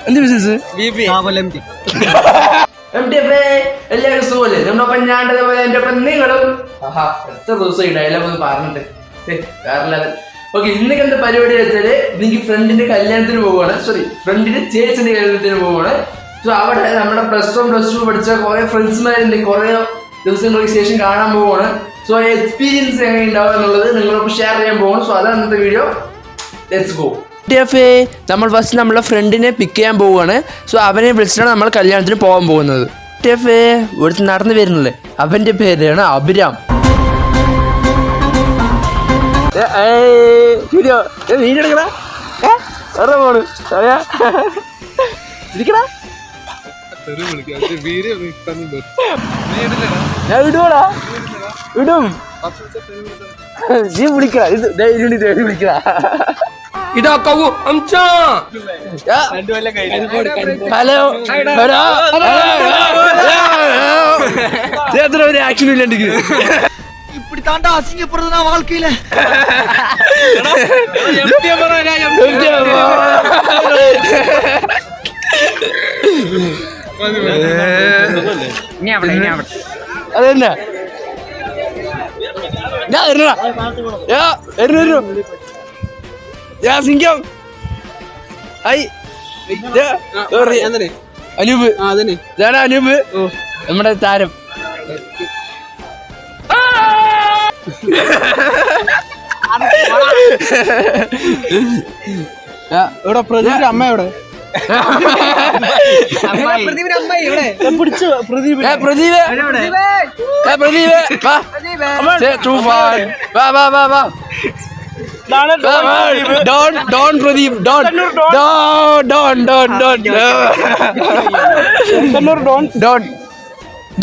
എന്ത് ബിസിനസ്? എല്ലാവരും സുഖല്ലേ? നമ്മളൊപ്പം ഞാൻ എന്റെ ഒപ്പം നിങ്ങളും. എത്ര ദിവസമായി ഡയലോഗ് ഒന്ന് പറഞ്ഞിട്ട് വേറെ. ഓക്കെ, ഇന്നൊക്കെ എന്താ പരിപാടി വെച്ചാല് എനിക്ക് ഫ്രണ്ടിന്റെ കല്യാണത്തിന് പോവുകയാണ്. സോറി, ഫ്രണ്ടിന്റെ ചേച്ചിന്റെ കല്യാണത്തിന് പോവുകയാണ്. സോ അവിടെ നമ്മുടെ പ്ലസ് 1 പ്ലസ് 2 പഠിച്ച കുറെ ഫ്രണ്ട്സ്മാരുണ്ട്. കുറെ ദിവസങ്ങൾക്ക് ശേഷം കാണാൻ പോവുകയാണ്. സോ എക്സ്പീരിയൻസ് എങ്ങനെ ഉണ്ടാവും എന്നുള്ളത് നിങ്ങളൊപ്പം ഷെയർ ചെയ്യാൻ പോകണം. സോ അതാണ് ഇന്നത്തെ വീഡിയോ. Let's go. നമ്മൾ ഫസ്റ്റ് നമ്മളെ ഫ്രണ്ടിനെ പിക്ക് ചെയ്യാൻ പോവുകയാണ്. സോ അവനെ വിളിച്ചിട്ടാണ് നമ്മൾ കല്യാണത്തിന് പോകാൻ പോകുന്നത്. ഇവിടുത്തെ നടന്നു വരുന്നില്ലേ, അവന്റെ പേരാണ് അഭിരാം. ഞാൻ വിടുവാടാ, വിടും. നീ വിളിക്കടാ, വിളിക്കടാ. ഇതാക്കാവൂ അംച്ചാ. ഹലോ, എത്ര ഒരു ആക്ഷൻ ഇല്ലെങ്കിൽ இப்படி தாண்டா அசிங்கப்படுறது நான் வாழ்க்கையில. അതെന്നാ സിംഗം അനൂപ്, ഇതാണ് അനൂപ് നമ്മുടെ താരം. ഇവിടെ പ്രദീപിന്റെ അമ്മ എവിടെ?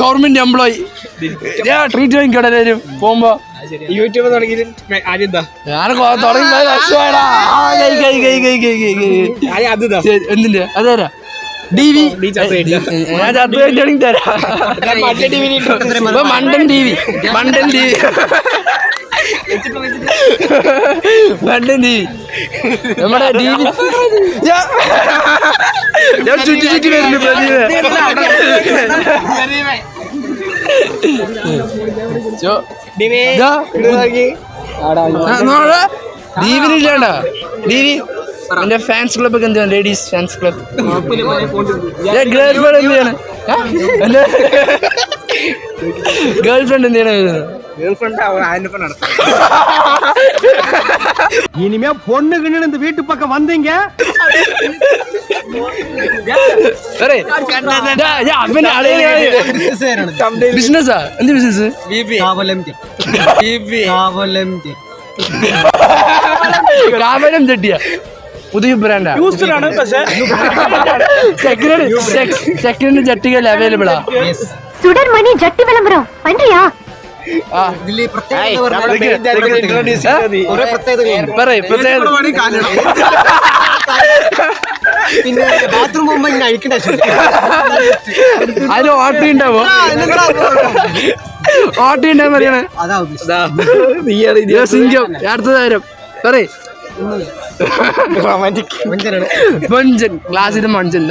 ഗവൺമെന്റ് എംപ്ലോയി ട്രീറ്റ് വാങ്ങിക്കോട്ടെ എല്ലാവരും പോകുമ്പോ. യൂട്യൂബ് തുടങ്ങി എന്തിന്റെ അതേരാ ഡിവി മണ്ടൻ ടിവി മണ്ടൻ ടിവി മണ്ടൻ ടിവി നമ്മുടെ ടിവി ഞാൻ ചുറ്റി ചുറ്റി വരുന്നു. ദീപിനില്ലാണ്ടാ ദീപി എന്റെ ഫാൻസ് ക്ലബ് ഒക്കെ എന്താണ്? Ladies fans club. ഗേൾഫ്രണ്ട് എന്താണ്? ഗേൾഫ്രണ്ട് എന്താണ്? இனிமே பொண்ணுக்குன்னு இந்த வீட்டு பக்கம் வந்தீங்க ബിസിനസ്സാ? എന്ത് ബിസിനസ്? കാവലം ചെട്ടിയാ പുതിയ ബ്രാൻഡാ. സെക്കൻഡ് ജട്ടികൾ അവൈലബിളാ. സുഡർമണി ജട്ടി വിളംബരം പണ്ടിയാ. പിന്നെ ബാത്റൂം പോകുമ്പോ ഇങ്ങനെ അഴിക്കണ്ട. അതിന് ഓട്ടി ഉണ്ടാവോ? ഓട്ടി ഉണ്ടാവും അറിയണേ. സിംഗം അടുത്തതായിരം പറയേ. മഞ്ചൻ ക്ലാസ്സിൽ മഞ്ചൻ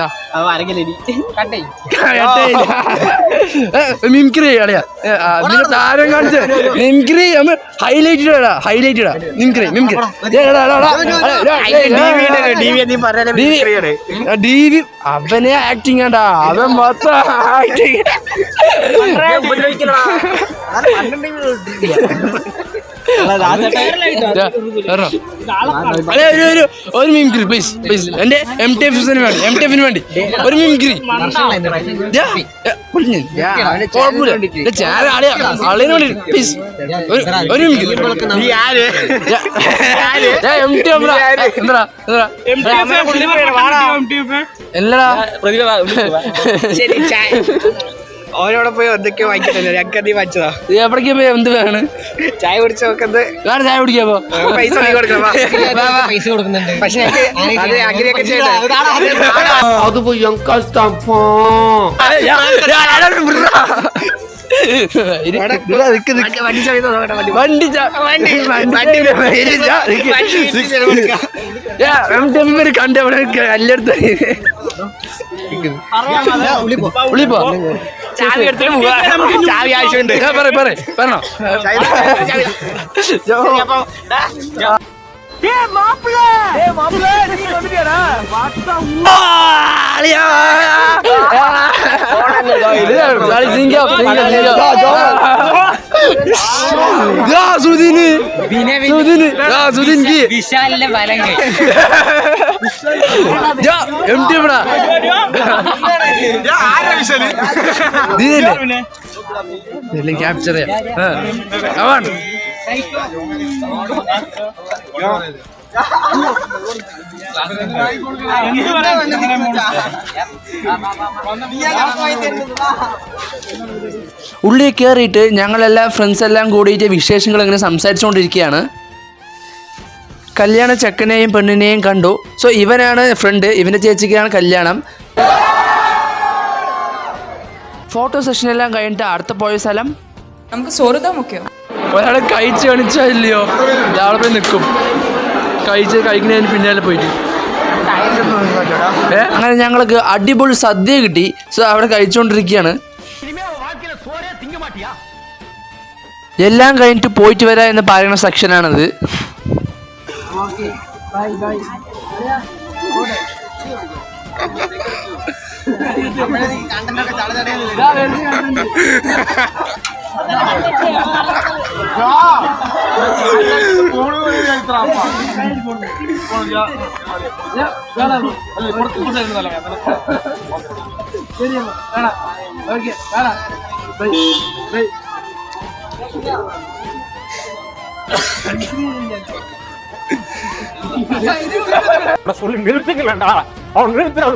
മിംക്രി അടയാ താരം കാണിച്ച മിംക്രി ഹൈലൈറ്റ് ഹൈലൈറ്റ് മിംക്രി മിംക്രി ഡിവി അവനെ ആക്ടിങ് വേണ്ട, അവൻ മൊത്തം ആക്ടിങ്. ഒരു മിമിക്രി പ്ലീസ് പ്ലീസ്. എന്റെ MTF-ന് വേണ്ടി, MTF-ന് വേണ്ടി ഒരു മിമിക്രി. ആളിന് വേണ്ടി പ്ലീസ് ഒരു മിമിക്രി. എല്ലടാ ഓരോടെ പോയി എന്തൊക്കെയോ വാങ്ങിക്കണ്ടല്ലോ. ഞങ്ങൾക്ക് നീ വാങ്ങിച്ചതാ. എവിടേക്ക് പോയി എന്ത് വേണം? ചായ കുടിച്ച് നോക്കുന്നത്. ചായ കുടിക്കാപ്പോ പൈസ പൈസ കൊടുക്കുന്നുണ്ട്. പക്ഷെ അത് അങ്ങനെയൊക്കെ അത് പോയി കണ്ടവിടെ കല്ലെടുത്ത ചാവി എടുത്തിട്ട് പോവാ. ചാവി ആവശ്യമുണ്ട്. പറഞ്ഞോ വിശാലിന്റെ ബലം ക്യാപ്ചർ ഉള്ളിൽ കയറിയിട്ട് ഞങ്ങളെല്ലാം ഫ്രണ്ട്സ് എല്ലാം കൂടിയിട്ട് വിശേഷങ്ങൾ ഇങ്ങനെ സംസാരിച്ചുകൊണ്ടിരിക്കുകയാണ്. കല്യാണ ചെക്കനെയും പെണ്ണിനെയും കണ്ടു. സോ ഇവനാണ് ഫ്രണ്ട്, ഇവൻ്റെ ചേച്ചിക്കാണ് കല്യാണം. ഫോട്ടോ സെഷനെല്ലാം കഴിഞ്ഞിട്ട് അടുത്ത പോയ സ്ഥലം നമുക്ക് സോറുതാ മുഖ്യം. ഒരാളെ കഴിച്ച് കാണിച്ചില്ലയോ അവിടെ പോയി നിൽക്കും, കഴിക്കുന്നതിന് പിന്നാലെ പോയിട്ട്. അങ്ങനെ ഞങ്ങൾക്ക് അടിപൊളി സദ്യ കിട്ടി. സോ അവിടെ കഴിച്ചുകൊണ്ടിരിക്കുകയാണ്. എല്ലാം കഴിഞ്ഞിട്ട് പോയിട്ട് വരാം എന്ന് പറയുന്ന സെക്ഷനാണത്. சொல்லி நிறுத்துங்களா அவன் நிறுத்துறான்.